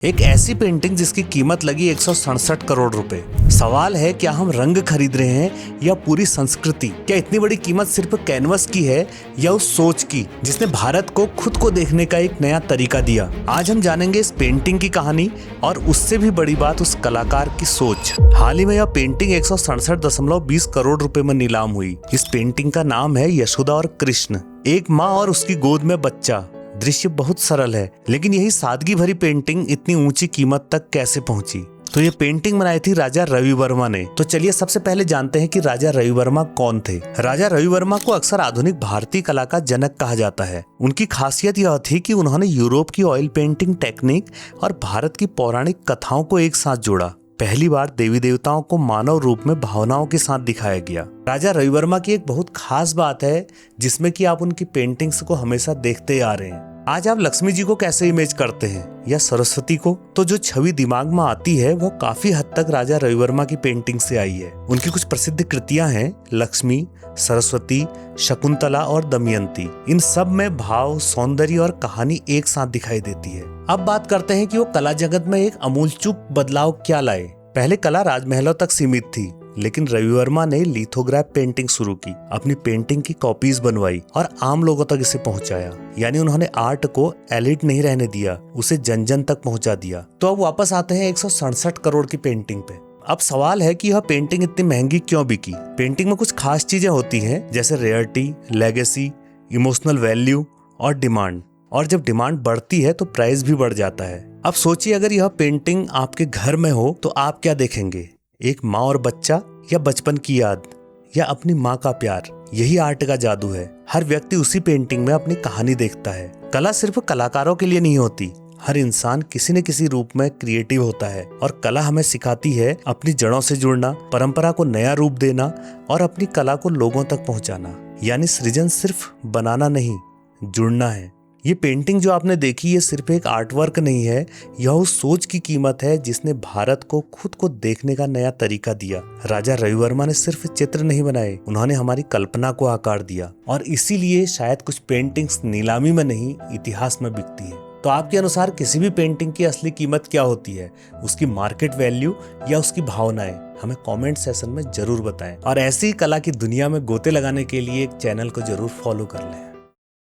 एक ऐसी पेंटिंग जिसकी कीमत लगी 167 करोड़ रुपए। सवाल है, क्या हम रंग खरीद रहे हैं या पूरी संस्कृति? क्या इतनी बड़ी कीमत सिर्फ कैनवस की है या उस सोच की जिसने भारत को खुद को देखने का एक नया तरीका दिया? आज हम जानेंगे इस पेंटिंग की कहानी और उससे भी बड़ी बात, उस कलाकार की सोच। हाल ही में यह पेंटिंग 167.20 करोड़ रुपए में नीलाम हुई। इस पेंटिंग का नाम है यशोदा और कृष्ण, एक माँ और उसकी गोद में बच्चा। दृश्य बहुत सरल है, लेकिन यही सादगी भरी पेंटिंग इतनी ऊंची कीमत तक कैसे पहुंची? तो ये पेंटिंग बनाई थी राजा रवि वर्मा ने। तो चलिए सबसे पहले जानते हैं कि राजा रवि वर्मा कौन थे। राजा रवि वर्मा को अक्सर आधुनिक भारतीय कला का जनक कहा जाता है। उनकी खासियत यह थी कि उन्होंने यूरोप की ऑयल पेंटिंग टेक्निक और भारत की पौराणिक कथाओं को एक साथ जोड़ा। पहली बार देवी देवताओं को मानव रूप में भावनाओं के साथ दिखाया गया। राजा रवि वर्मा की एक बहुत खास बात है जिसमें कि आप उनकी पेंटिंग्स को हमेशा देखते आ रहे हैं। आज आप लक्ष्मी जी को कैसे इमेज करते हैं या सरस्वती को, तो जो छवि दिमाग में आती है वो काफी हद तक राजा रवि वर्मा की पेंटिंग से आई है। उनकी कुछ प्रसिद्ध कृतियां हैं लक्ष्मी, सरस्वती, शकुंतला और दमयंती। इन सब में भाव, सौंदर्य और कहानी एक साथ दिखाई देती है। अब बात करते हैं कि वो कला जगत में एक अमूलचूल बदलाव क्या लाए। पहले कला राजमहलों तक सीमित थी, लेकिन रवि वर्मा ने लिथोग्राफ पेंटिंग शुरू की, अपनी पेंटिंग की कॉपीज बनवाई और आम लोगों तक इसे पहुंचाया। यानी उन्होंने आर्ट को एलिट नहीं रहने दिया, उसे जन जन तक पहुंचा दिया। तो अब वापस आते हैं 167 करोड़ की पेंटिंग पे। अब सवाल है कि यह पेंटिंग इतनी महंगी क्यों बिकी? पेंटिंग में कुछ खास चीजें होती हैं, जैसे रेयरिटी, लेगेसी, इमोशनल वैल्यू और डिमांड। और जब डिमांड बढ़ती है तो प्राइस भी बढ़ जाता है। अब सोचिए, अगर यह पेंटिंग आपके घर में हो तो आप क्या देखेंगे? एक माँ और बच्चा, या बचपन की याद, या अपनी माँ का प्यार? यही आर्ट का जादू है। हर व्यक्ति उसी पेंटिंग में अपनी कहानी देखता है। कला सिर्फ कलाकारों के लिए नहीं होती, हर इंसान किसी न किसी रूप में क्रिएटिव होता है। और कला हमें सिखाती है अपनी जड़ों से जुड़ना, परंपरा को नया रूप देना और अपनी कला को लोगों तक पहुंचाना। यानी सृजन सिर्फ बनाना नहीं, जुड़ना है। ये पेंटिंग जो आपने देखी, ये सिर्फ एक आर्ट वर्क नहीं है, यह उस सोच की कीमत है जिसने भारत को खुद को देखने का नया तरीका दिया। राजा रवि वर्मा ने सिर्फ चित्र नहीं बनाए, उन्होंने हमारी कल्पना को आकार दिया। और इसीलिए शायद कुछ पेंटिंग्स नीलामी में नहीं, इतिहास में बिकती है। तो आपके अनुसार किसी भी पेंटिंग की असली कीमत क्या होती है? उसकी मार्केट वैल्यू या उसकी भावनाएं? हमें कमेंट सेशन में जरूर बताएं। और ऐसी कला की दुनिया में गोते लगाने के लिए एक चैनल को जरूर फॉलो कर लें।